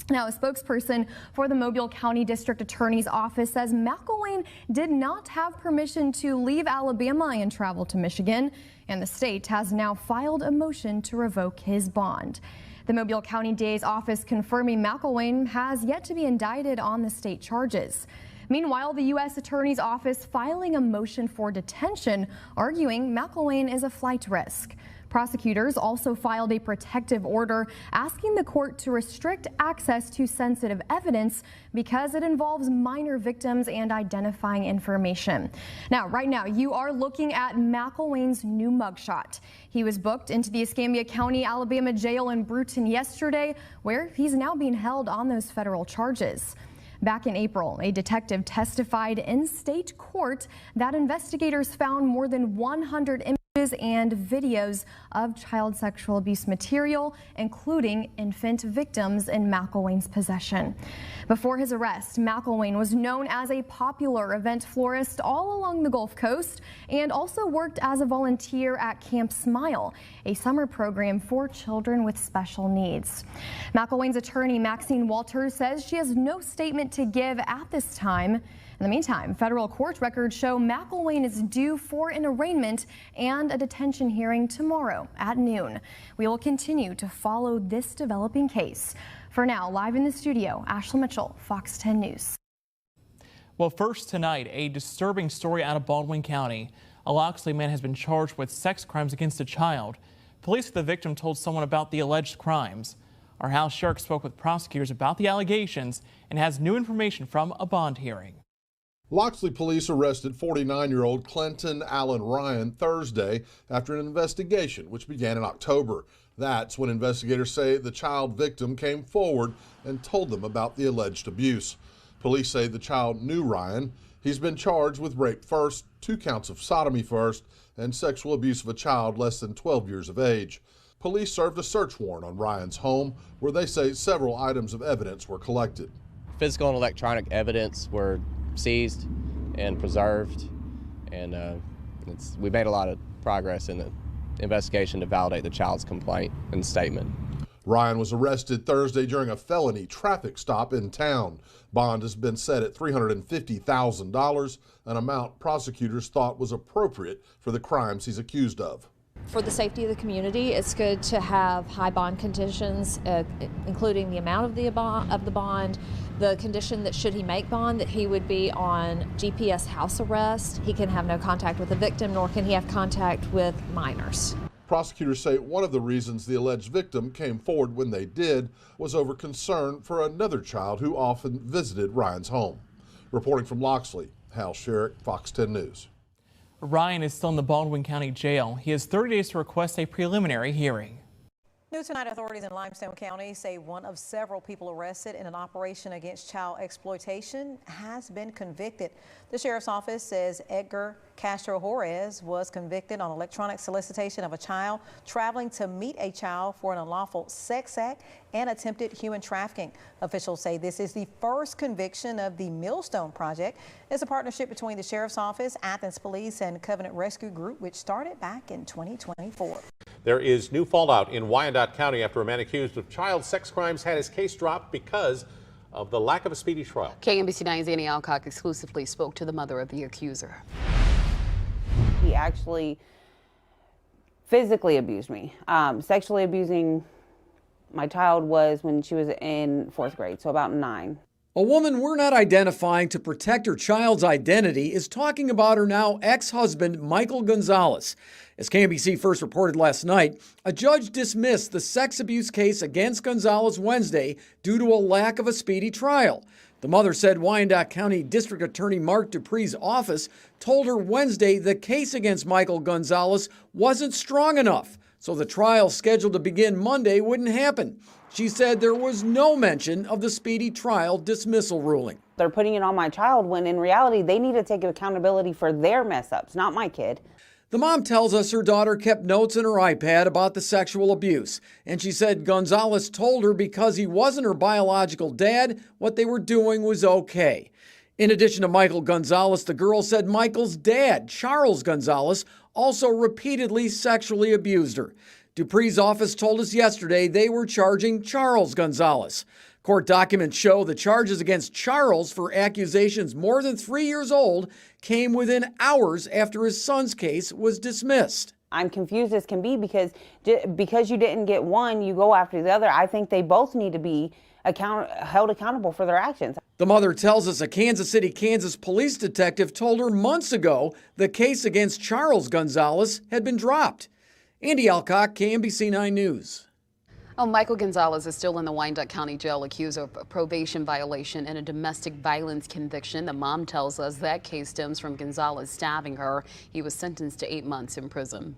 Now, a spokesperson for the Mobile County District Attorney's Office says McElwain did not have permission to leave Alabama and travel to Michigan, and the state has now filed a motion to revoke his bond. The Mobile County DA's office confirming McElwain has yet to be indicted on the state charges. Meanwhile, the U.S. Attorney's Office filing a motion for detention, arguing McElwain is a flight risk. Prosecutors also filed a protective order asking the court to restrict access to sensitive evidence because it involves minor victims and identifying information. Now, right now, you are looking at McElwain's new mugshot. He was booked into the Escambia County, Alabama jail in Brewton yesterday, where he's now being held on those federal charges. Back in April, a detective testified in state court that investigators found more than 100 images and videos of child sexual abuse material, including infant victims in McElwain's possession. Before his arrest, McElwain was known as a popular event florist all along the Gulf Coast and also worked as a volunteer at Camp Smile, a summer program for children with special needs. McElwain's attorney, Maxine Walters, says she has no statement to give at this time. In the meantime, federal court records show McElwain is due for an arraignment and a detention hearing tomorrow at noon. We will continue to follow this developing case. For now, live in the studio, Ashley Mitchell, Fox 10 News. Well, first tonight, a disturbing story out of Baldwin County. A Loxley man has been charged with sex crimes against a child. Police at the victim told someone about the alleged crimes. Our Hal Shirk spoke with prosecutors about the allegations and has new information from a bond hearing. Loxley police arrested 49-year-old Clinton Allen Ryan Thursday after an investigation which began in October. That's when investigators say the child victim came forward and told them about the alleged abuse. Police say the child knew Ryan. He's been charged with rape first, 2 counts of sodomy first, and sexual abuse of a child less than 12 years of age. Police served a search warrant on Ryan's home, where they say several items of evidence were collected. Physical and electronic evidence were seized and preserved, and we made a lot of progress in the investigation to validate the child's complaint and statement. Ryan was arrested Thursday during a felony traffic stop in town. Bond has been set at $350,000, an amount prosecutors thought was appropriate for the crimes he's accused of. For the safety of the community, it's good to have high bond conditions, including the amount of the bond, the condition that should he make bond, that he would be on GPS house arrest. He can have no contact with the victim, nor can he have contact with minors. Prosecutors say one of the reasons the alleged victim came forward when they did was over concern for another child who often visited Ryan's home. Reporting from Loxley, Hal Shirk, Fox 10 News. Ryan is still in the Baldwin County Jail. He has 30 days to request a preliminary hearing. New tonight, authorities in Limestone County say one of several people arrested in an operation against child exploitation has been convicted. The sheriff's office says Edgar Castro Juarez was convicted on electronic solicitation of a child traveling to meet a child for an unlawful sex act and attempted human trafficking. Officials say this is the first conviction of the Millstone Project. It's a partnership between the sheriff's office, Athens Police, and Covenant Rescue Group, which started back in 2024. There is new fallout in Wyandotte County after a man accused of child sex crimes had his case dropped because of the lack of a speedy trial. KMBC 9's Annie Alcock exclusively spoke to the mother of the accuser. He actually physically abused me. Sexually abusing my child was when she was in 4th grade, so about 9. A woman we're not identifying to protect her child's identity is talking about her now ex-husband, Michael Gonzalez. As KMBC first reported last night, a judge dismissed the sex abuse case against Gonzalez Wednesday due to a lack of a speedy trial. The mother said Wyandotte County District Attorney Mark Dupree's office told her Wednesday the case against Michael Gonzalez wasn't strong enough, so the trial scheduled to begin Monday wouldn't happen. She said there was no mention of the speedy trial dismissal ruling. They're putting it on my child when in reality they need to take accountability for their mess ups, not my kid. The mom tells us her daughter kept notes in her iPad about the sexual abuse, and she said Gonzalez told her because he wasn't her biological dad, what they were doing was okay. In addition to Michael Gonzalez, the girl said Michael's dad, Charles Gonzalez, also repeatedly sexually abused her. Dupree's office told us yesterday they were charging Charles Gonzalez. Court documents show the charges against Charles for accusations more than 3 years old came within hours after his son's case was dismissed. I'm confused as can be because you didn't get one, you go after the other. I think they both need to be held accountable for their actions. The mother tells us a Kansas City, Kansas police detective told her months ago the case against Charles Gonzalez had been dropped. Andy Alcock, KMBC 9 News. Oh, Michael Gonzalez is still in the Wyandotte County Jail accused of a probation violation and a domestic violence conviction. The mom tells us that case stems from Gonzalez stabbing her. He was sentenced to 8 months in prison.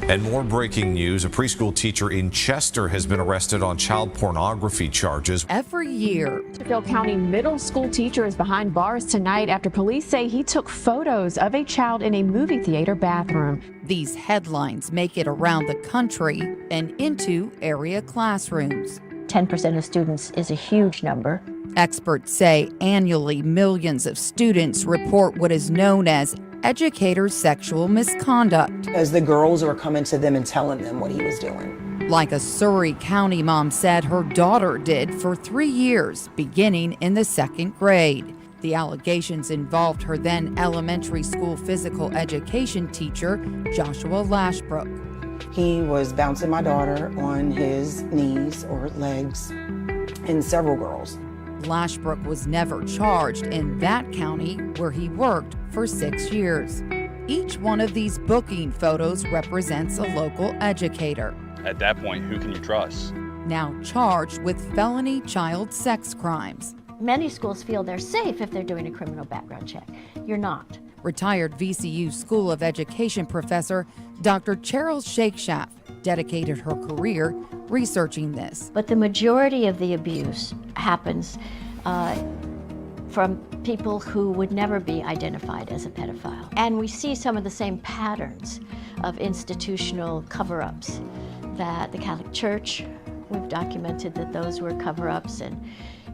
And more breaking news, a preschool teacher in Chester has been arrested on child pornography charges. Every year, Chesterfield County middle school teacher is behind bars tonight after police say he took photos of a child in a movie theater bathroom. These headlines make it around the country and into area classrooms. 10% of students is a huge number. Experts say annually millions of students report what is known as educators' sexual misconduct. As the girls were coming to them and telling them what he was doing. Like a Surrey County mom said her daughter did for 3 years, beginning in the 2nd grade. The allegations involved her then elementary school physical education teacher, Joshua Lashbrook. He was bouncing my daughter on his knees or legs and several girls. Lashbrook was never charged in that county where he worked for 6 years. Each one of these booking photos represents a local educator. At that point, who can you trust? Now charged with felony child sex crimes. Many schools feel they're safe if they're doing a criminal background check. You're not. Retired VCU School of Education professor Dr. Cheryl Shakeshaft dedicated her career researching this. But the majority of the abuse happens from people who would never be identified as a pedophile. And we see some of the same patterns of institutional cover-ups that the Catholic Church, we've documented that those were cover-ups and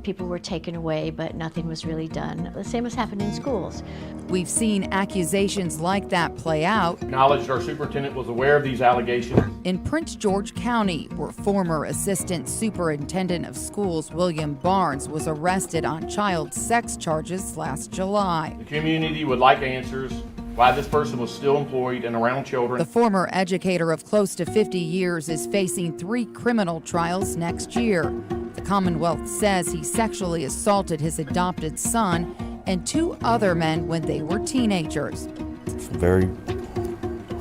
people were taken away, but nothing was really done. The same has happened in schools. We've seen accusations like that play out. Acknowledged our superintendent was aware of these allegations. In Prince George County, where former Assistant Superintendent of Schools William Barnes was arrested on child sex charges last July. The community would like answers why this person was still employed and around children. The former educator of close to 50 years is facing 3 criminal trials next year. The Commonwealth says he sexually assaulted his adopted son and 2 other men when they were teenagers. Very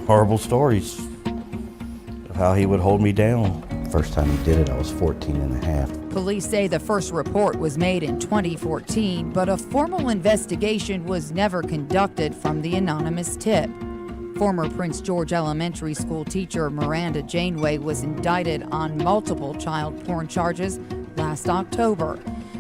horrible stories of how he would hold me down. First time he did it, I was 14 and a half. Police say the first report was made in 2014, but a formal investigation was never conducted from the anonymous tip. Former Prince George Elementary School teacher Miranda Janeway was indicted on multiple child porn charges last October.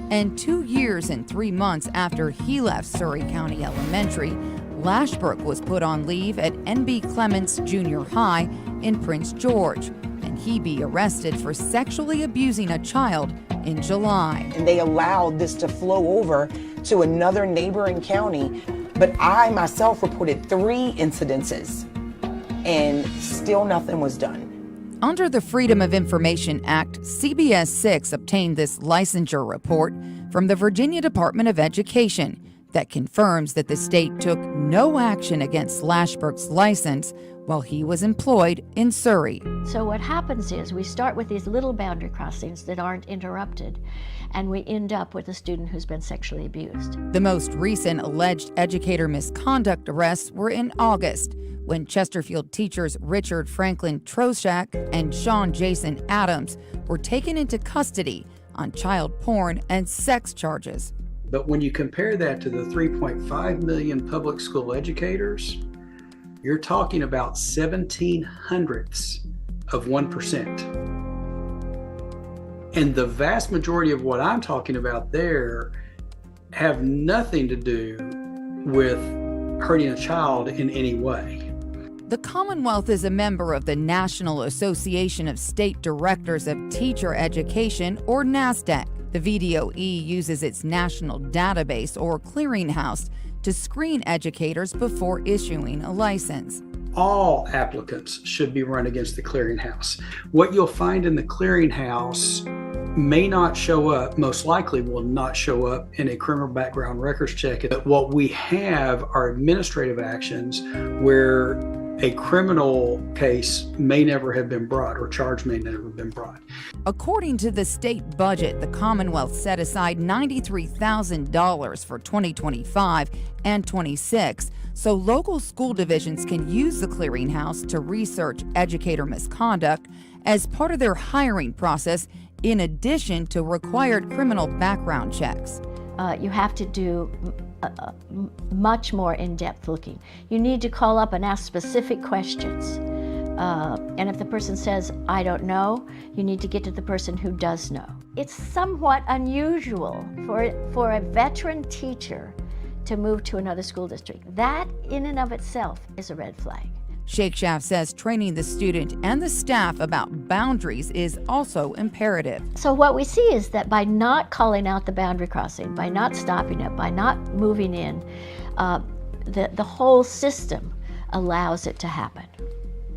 And 2 years and 3 months after he left Surrey County Elementary, Lashbrook was put on leave at N.B. Clements Junior High in Prince George, and he be arrested for sexually abusing a child in July. And they allowed this to flow over to another neighboring county, but I myself reported 3 incidences, and still nothing was done. Under the Freedom of Information Act, CBS 6 obtained this licensure report from the Virginia Department of Education that confirms that the state took no action against Lashbrook's license while he was employed in Surrey. So what happens is we start with these little boundary crossings that aren't interrupted, and we end up with a student who's been sexually abused. The most recent alleged educator misconduct arrests were in August, when Chesterfield teachers Richard Franklin Troshak and Sean Jason Adams were taken into custody on child porn and sex charges. But when you compare that to the 3.5 million public school educators, you're talking about 0.17 of 1%. And the vast majority of what I'm talking about there have nothing to do with hurting a child in any way. The Commonwealth is a member of the National Association of State Directors of Teacher Education, or NASDAQ. The VDOE uses its national database or clearinghouse to screen educators before issuing a license. All applicants should be run against the clearinghouse. What you'll find in the clearinghouse may not show up, most likely will not show up in a criminal background records check. What we have are administrative actions where a criminal case may never have been brought or charge may never have been brought. According to the state budget, the Commonwealth set aside $93,000 for 2025 and 26, so local school divisions can use the clearinghouse to research educator misconduct as part of their hiring process, in addition to required criminal background checks. You have to do much more in-depth looking. You need to call up and ask specific questions. And if the person says, I don't know, you need to get to the person who does know. It's somewhat unusual for a veteran teacher to move to another school district. That in and of itself is a red flag. Shakeshaft says training the student and the staff about boundaries is also imperative. So what we see is that by not calling out the boundary crossing, by not stopping it, by not moving in, the whole system allows it to happen.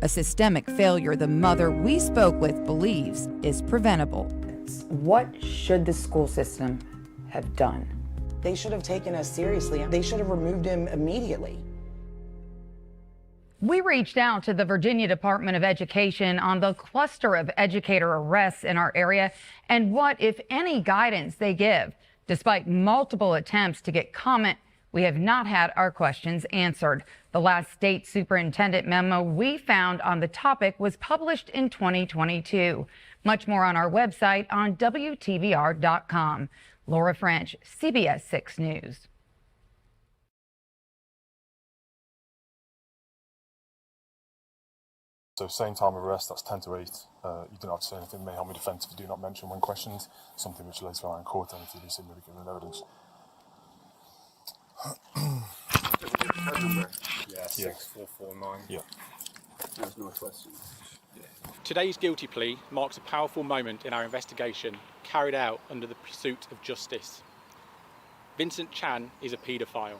A systemic failure the mother we spoke with believes is preventable. What should the school system have done? They should have taken us seriously. They should have removed him immediately. We reached out to the Virginia Department of Education on the cluster of educator arrests in our area and what, if any, guidance they give. Despite multiple attempts to get comment, we have not had our questions answered. The last state superintendent memo we found on the topic was published in 2022. Much more on our website on WTVR.com. Laura French, CBS 6 News. So same time of arrest, that's 10 to 8. You don't have to say anything. May help me defend if you do not mention when questioned, something which later on in court and if you do seem to be given evidence. Yeah, 6449. Yeah. There's no question. Yeah. Today's guilty plea marks a powerful moment in our investigation carried out under the pursuit of justice. Vincent Chan is a paedophile.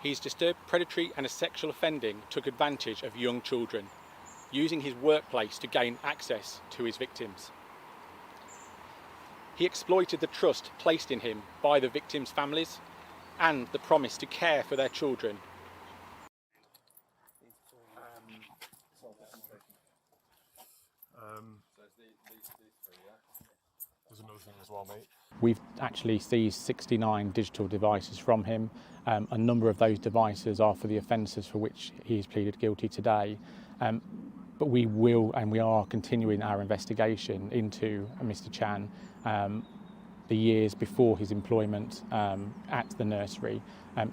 His disturbed predatory and sexual offending took advantage of young children, using his workplace to gain access to his victims. He exploited the trust placed in him by the victims' families and the promise to care for their children. There's another thing as well, mate. We've actually seized 69 digital devices from him. A number of those devices are for the offences for which he has pleaded guilty today. But we will and we are continuing our investigation into Mr. Chan the years before his employment at the nursery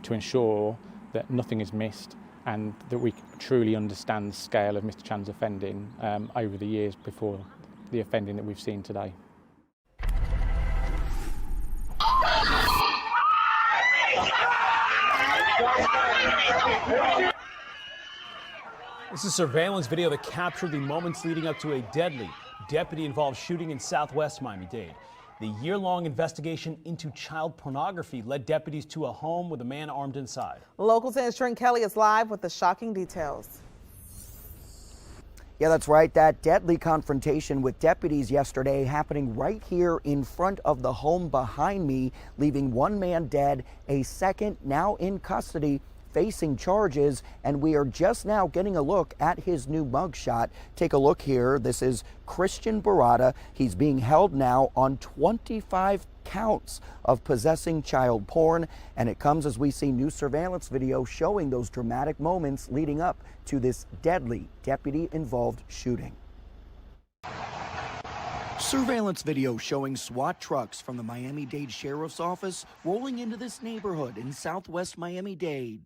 to ensure that nothing is missed and that we truly understand the scale of Mr. Chan's offending over the years before the offending that we've seen today. This is surveillance video that captured the moments leading up to a deadly deputy-involved shooting in southwest Miami-Dade. The year-long investigation into child pornography led deputies to a home with a man armed inside. Local 10's Trent Kelly is live with the shocking details. Yeah, that's right. That deadly confrontation with deputies yesterday happening right here in front of the home behind me, leaving one man dead, a second now in custody, facing charges, and we are just now getting a look at his new mugshot. Take a look here. This is Christian Barada. He's being held now on 25 counts of possessing child porn, and it comes as we see new surveillance video showing those dramatic moments leading up to this deadly deputy-involved shooting. Surveillance video showing SWAT trucks from the Miami-Dade Sheriff's Office rolling into this neighborhood in southwest Miami-Dade.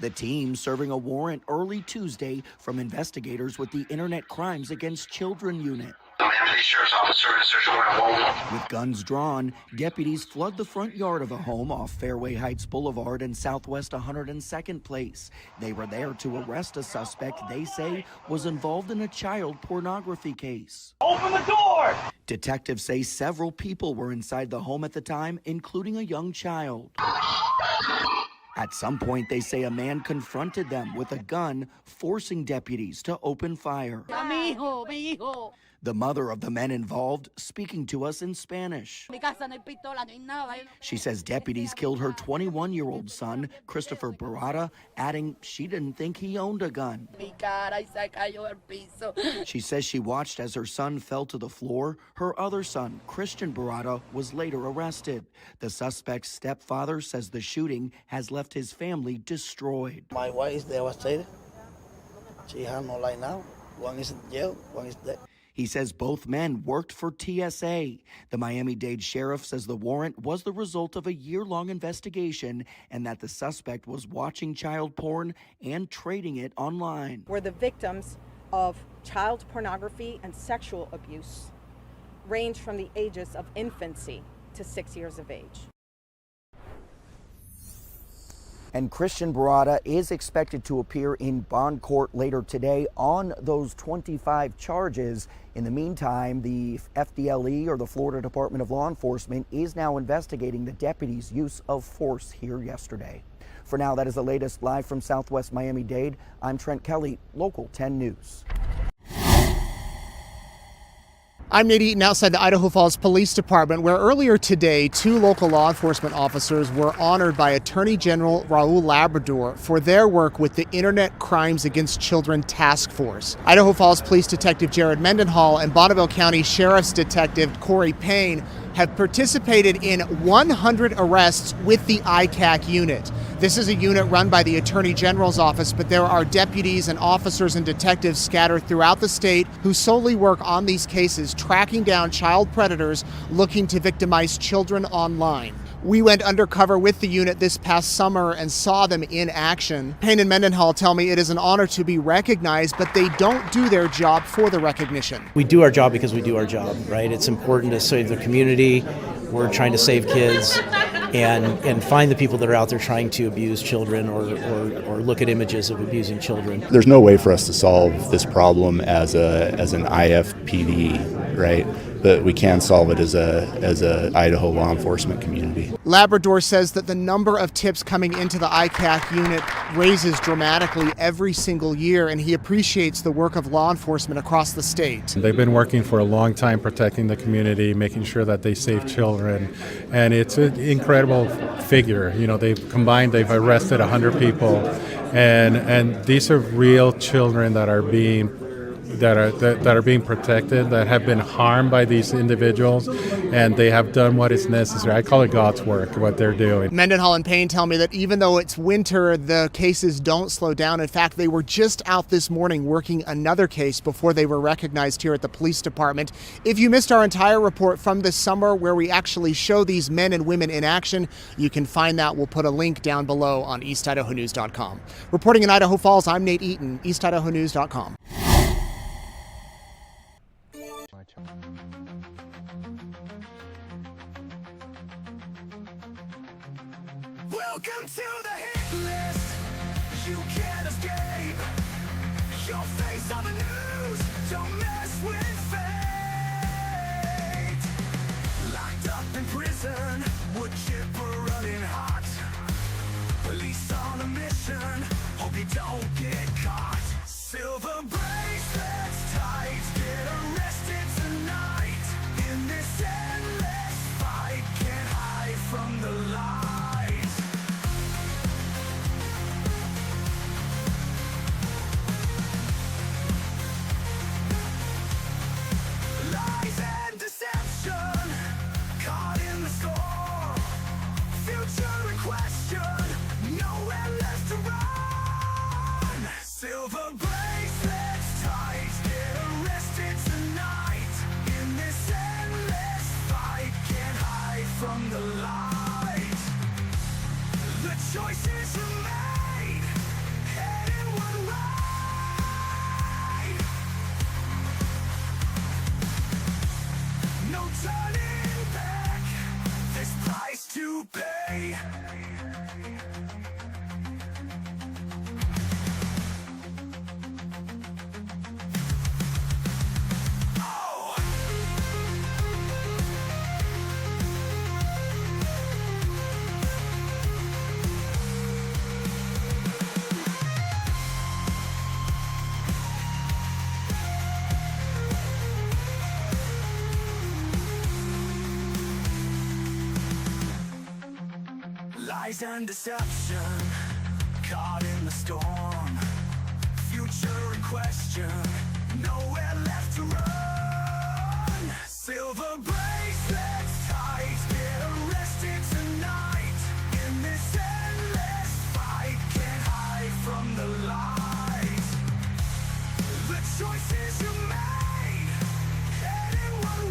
The team serving a warrant early Tuesday from investigators with the Internet Crimes Against Children Unit. Miami-Dade Sheriff's Office serving a search warrant on Walden. With guns drawn, deputies flood the front yard of a home off Fairway Heights Boulevard and Southwest 102nd Place. They were there to arrest a suspect they say was involved in a child pornography case. Open the door! Detectives say several people were inside the home at the time, including a young child. At some point, they say a man confronted them with a gun, forcing deputies to open fire. The mother of the men involved speaking to us in Spanish. She says deputies killed her 21-year-old son, Christopher Barada, adding she didn't think he owned a gun. She says she watched as her son fell to the floor. Her other son, Christian Barada, was later arrested. The suspect's stepfather says the shooting has left his family destroyed. My wife is devastated. She has no life now. One is in jail, one is dead. He says both men worked for TSA. The Miami-Dade sheriff says the warrant was the result of a year-long investigation and that the suspect was watching child porn and trading it online. Were the victims of child pornography and sexual abuse range from the ages of infancy to 6 years of age. And Christian Barada is expected to appear in bond court later today on those 25 charges. In the meantime, the FDLE, or the Florida Department of Law Enforcement, is now investigating the deputy's use of force here yesterday. For now, that is the latest live from Southwest Miami-Dade. I'm Trent Kelly, Local 10 News. I'm Nate Eaton outside the Idaho Falls Police Department, where earlier today, 2 local law enforcement officers were honored by Attorney General Raul Labrador for their work with the Internet Crimes Against Children Task Force. Idaho Falls Police Detective Jared Mendenhall and Bonneville County Sheriff's Detective Corey Payne have participated in 100 arrests with the ICAC unit. This is a unit run by the Attorney General's office, but there are deputies and officers and detectives scattered throughout the state who solely work on these cases, tracking down child predators looking to victimize children online. We went undercover with the unit this past summer and saw them in action. Payne and Mendenhall tell me it is an honor to be recognized, but they don't do their job for the recognition. We do our job because we do our job, right? It's important to save the community. We're trying to save kids and find the people that are out there trying to abuse children or look at images of abusing children. There's no way for us to solve this problem as an IFPD, right? But we can solve it as a Idaho law enforcement community. Labrador says that the number of tips coming into the ICAC unit raises dramatically every single year, and he appreciates the work of law enforcement across the state. They've been working for a long time protecting the community, making sure that they save children, and it's an incredible figure. You know, they've arrested 100 people, and these are real children that are being protected, that have been harmed by these individuals, and they have done what is necessary. I call it God's work, what they're doing. Mendenhall and Payne tell me that even though it's winter, the cases don't slow down. In fact, they were just out this morning working another case before they were recognized here at the police department. If you missed our entire report from this summer where we actually show these men and women in action, you can find that. We'll put a link down below on EastIdahoNews.com. Reporting in Idaho Falls, I'm Nate Eaton, EastIdahoNews.com. Welcome to the hit list. You can't escape. Your face on the news. Don't mess with fate. Locked up in prison. Wood chipper running hot. Police on a mission. Hope you don't get caught. Silver bracelets tight. Get arrested tonight. In this endless fight. Can't hide from the light. Lies and deception, caught in the storm. Future in question, nowhere left to run. Silver bracelets tight, get arrested tonight. In this endless fight, can't hide from the light. The choices you made, heading one way.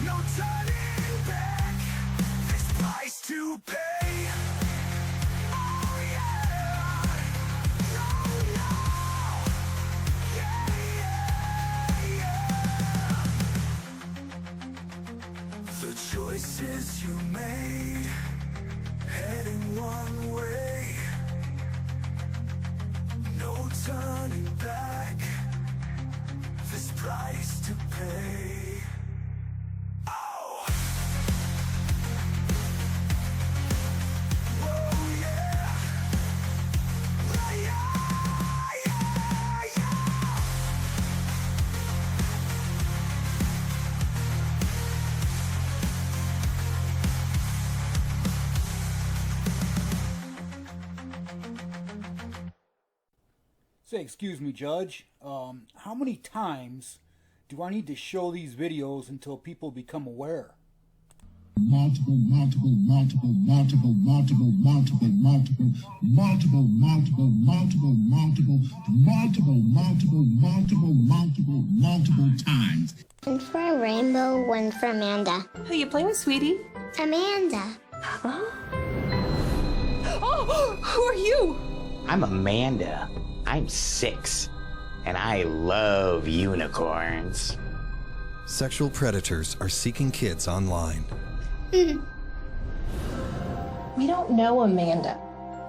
No turning back, this price to pay. Oh yeah, no, no, yeah, yeah, yeah. The choices you made, heading one way. No turning back, this price to pay. Say, excuse me, Judge. How many times do I need to show these videos until people become aware? Multiple times. One for a rainbow, one for Amanda. Who you playing with, sweetie? Amanda. Oh, who are you? I'm Amanda. I'm 6, and I love unicorns. Sexual predators are seeking kids online. We don't know Amanda.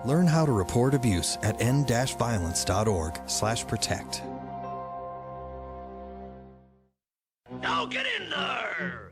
Learn how to report abuse at end-violence.org/protect. Now get in there!